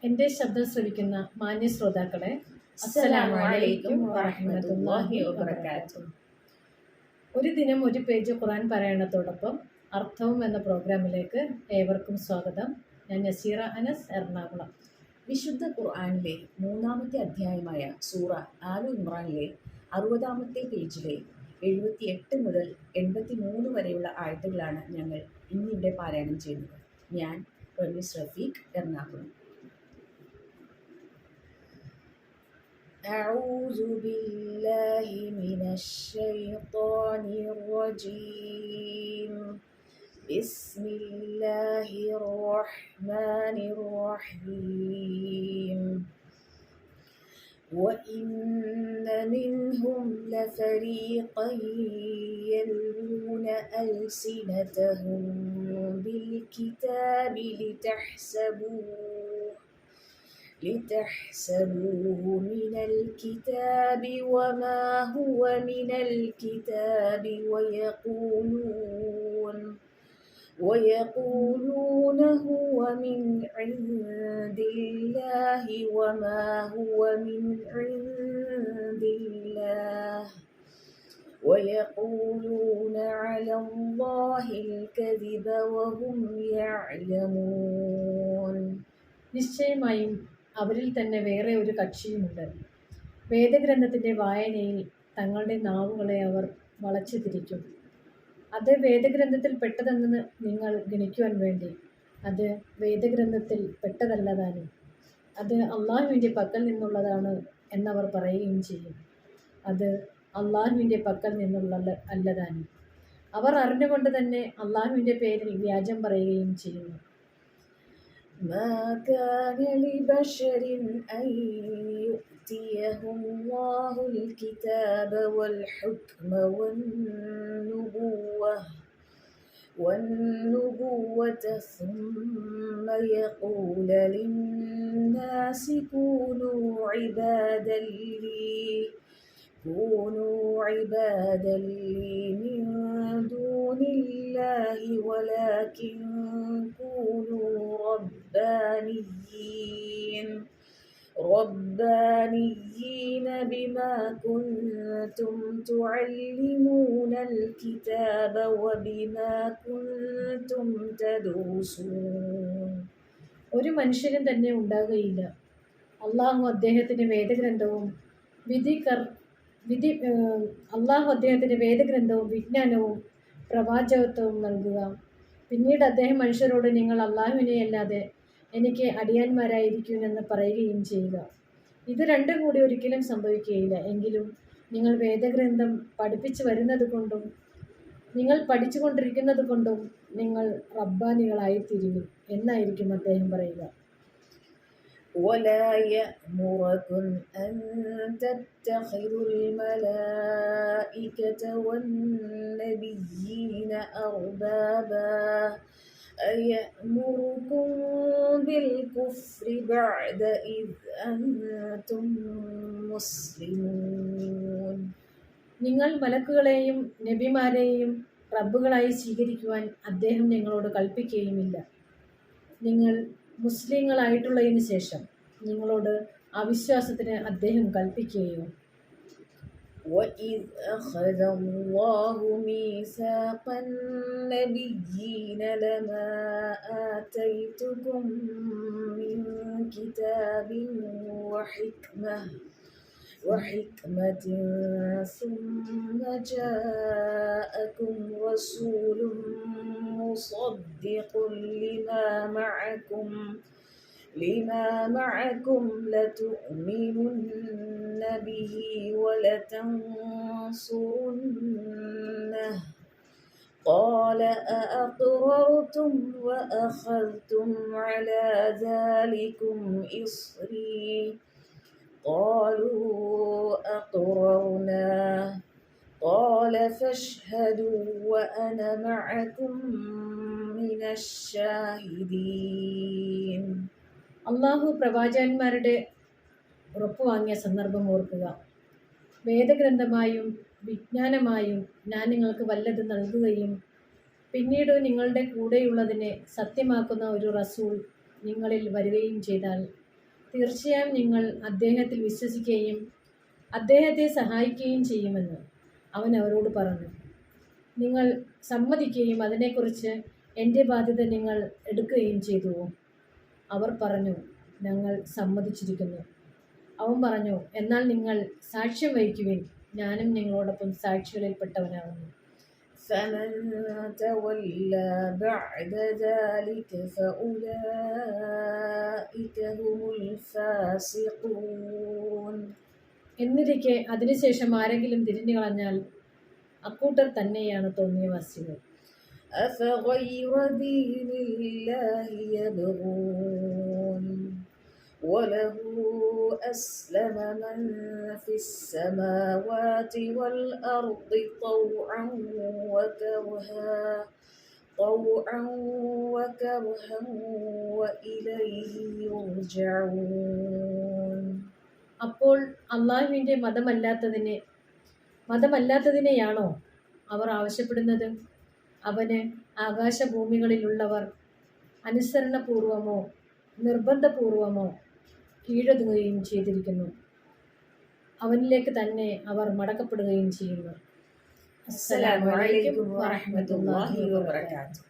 എൻ്റെ ശബ്ദം ശ്രവിക്കുന്ന മാന്യ ശ്രോതാക്കളെ, അസ്സലാമു അലൈക്കും വറഹ്മത്തുള്ളാഹി വബറകാതുഹു. ഒരു ദിനം ഒരു പേജ് ഖുർആൻ പാരായണത്തോടൊപ്പം അർത്ഥവും എന്ന പ്രോഗ്രാമിലേക്ക് ഏവർക്കും സ്വാഗതം. ഞാൻ നസീറ അനസ്, എറണാകുളം. വിശുദ്ധ ഖുർആനിലെ 3-ാമത്തെ അധ്യായമായ സൂറ ആലു ഇമ്രാനിലെ 60-ാമത്തെ പേജിലെ 78 മുതൽ 83 വരെയുള്ള ആയത്തുകളാണ് ഞങ്ങൾ ഇന്നിവിടെ പാരായണം ചെയ്യുന്നത്. ഞാൻ റമീസ് റഫീഖ്, എറണാകുളം. أعوذ بالله من الشيطان الرجيم. بسم الله الرحمن الرحيم. وإن منهم لفريقا يلوون ألسنتهم بالكتاب لتحسبوه من الكتاب وما هو من الكتاب ويقولون هو من عند الله وما هو من عند الله ويقولون على الله الكذب وهم يعلمون. നിശ്ചയമായും അവരിൽ തന്നെ വേറെ ഒരു കക്ഷിയുമുണ്ട്. വേദഗ്രന്ഥത്തിൻ്റെ വായനയിൽ തങ്ങളുടെ നാവുകളെ അവർ വളച്ചു തിരിക്കും. അത് വേദഗ്രന്ഥത്തിൽ പെട്ടതെന്ന് നിങ്ങൾ ഗണിക്കുവാൻ വേണ്ടി അത് വേദഗ്രന്ഥത്തിൽ പെട്ടതല്ലതാനും അത് അള്ളാഹുവിൻ്റെ പക്കൽ നിന്നുള്ളതാണ് എന്നവർ പറയുകയും ചെയ്യും. അത് അള്ളാഹുവിൻ്റെ പക്കൽ നിന്നുള്ള അല്ലതാനും അവർ അറിഞ്ഞുകൊണ്ട് തന്നെ അള്ളാഹുവിൻ്റെ പേരിൽ വ്യാജം പറയുകയും ചെയ്യുന്നു. ما كان لبشر أن يؤتيه الله الكتاب والحكم والنبوة ثم يقول للناس كونوا عبادا لي من دون الله ولكن كونوا ربانيين بما كنتم تعلمون الكتاب وبما كنتم تدرسون. ഒരു മനുഷ്യനും തന്നെ ഉണ്ടാകുകയില്ല അള്ളാഹു അദ്ദേഹത്തിൻ്റെ വേദഗ്രന്ഥവും വിജ്ഞാനവും പ്രവാചകത്വവും നൽകുക. പിന്നീട് അദ്ദേഹം മനുഷ്യരോട് നിങ്ങൾ അള്ളാഹുവിനെ അല്ലാതെ എനിക്ക് അടിയാന്മാരായിരിക്കുമെന്ന് പറയുകയും ചെയ്യുക. ഇത് രണ്ടും കൂടി ഒരിക്കലും സംഭവിക്കുകയില്ല. എങ്കിലും നിങ്ങൾ വേദഗ്രന്ഥം പഠിപ്പിച്ചു വരുന്നത് കൊണ്ടും നിങ്ങൾ പഠിച്ചുകൊണ്ടിരിക്കുന്നത് കൊണ്ടും നിങ്ങൾ റബ്ബാനികളായിത്തീരുവിൻ എന്നായിരിക്കും അദ്ദേഹം പറയുക. ولا يأمركم أن تتخذوا الملائكة والنبيين أربابا أيأمركم بالكفر بعد إذ أنتم مسلمون. നിങ്ങൾ മലക്കുകളെയും നബിമാരെയും റബ്ബുകളായി സ്വീകരിക്കുവാൻ അദ്ദേഹം നിങ്ങളോട് കൽപ്പിക്കുകയുമില്ല. നിങ്ങൾ മുസ്ലിങ്ങളായിട്ടുള്ളതിന് ശേഷം നിങ്ങളോട് അവിശ്വാസത്തിന് അദ്ദേഹം കൽപ്പിക്കുകയോ. وَإِذْ أَخَذَ اللَّهُ مِيثَاقَ النَّبِيِّينَ لَمَا آتَيْتُكُم مِّن كِتَابٍ وحكمة ثم جاءكم رسول مصدق لما معكم لتؤمنن به ولتنصرنه قال أأقررتم وأخذتم على ذلكم إصري قالوا أقررنا قال فاشهدوا وأنا معكم من الشاهدين. അള്ളാഹു പ്രവാചകന്മാരുടെ ഉറപ്പ് വാങ്ങിയ സന്ദർഭം ഓർക്കുക. വേദഗ്രന്ഥമായും വിജ്ഞാനമായും ഞാൻ നിങ്ങൾക്ക് വല്ലത് നൽകുകയും പിന്നീട് നിങ്ങളുടെ കൂടെയുള്ളതിനെ സത്യമാക്കുന്ന ഒരു റസൂൽ നിങ്ങളിൽ വരികയും ചെയ്താൽ തീർച്ചയായും നിങ്ങൾ അദ്ദേഹത്തിൽ വിശ്വസിക്കുകയും അദ്ദേഹത്തെ സഹായിക്കുകയും ചെയ്യുമെന്ന് അവൻ അവരോട് പറഞ്ഞു. നിങ്ങൾ സമ്മതിക്കുകയും അതിനെക്കുറിച്ച് എൻ്റെ ബാധ്യത നിങ്ങൾ എടുക്കുകയും ചെയ്തുവോ? അവർ പറഞ്ഞു, ഞങ്ങൾ സമ്മതിച്ചിരിക്കുന്നു. അവൻ പറഞ്ഞു, എന്നാൽ നിങ്ങൾ സാക്ഷ്യം വഹിക്കുവിൻ, ഞാനും നിങ്ങളോടൊപ്പം സാക്ഷികളിൽപ്പെട്ടവനാകുന്നു. فمن تولى بعد ذلك فأولئك هم الفاسقون. എന്നിരിക്കെ അതിനുശേഷം ആരെങ്കിലും തിരിഞ്ഞു കളഞ്ഞാൽ അക്കൂട്ടർ തന്നെയാണ് തോന്നിയവാസികൾ. أفغير دين الله يبغون وله أسلم من في السماوات والأرض طوعا وكرها وإليه يرجعون. അപ്പോൾ അള്ളാഹുവിൻ്റെ മതമല്ലാത്തതിനെയാണോ അവർ ആവശ്യപ്പെടുന്നത്? അവന് ആകാശഭൂമികളിലുള്ളവർ അനുസരണപൂർവമോ നിർബന്ധപൂർവമോ കീഴൊതുങ്ങുകയും ചെയ്തിരിക്കുന്നു. അവനിലേക്ക് തന്നെ അവർ മടക്കപ്പെടുകയും ചെയ്യുന്നു. അസ്സലാമു അലൈക്കും വറഹ്മത്തുള്ളാഹി വബറകാതുഹു.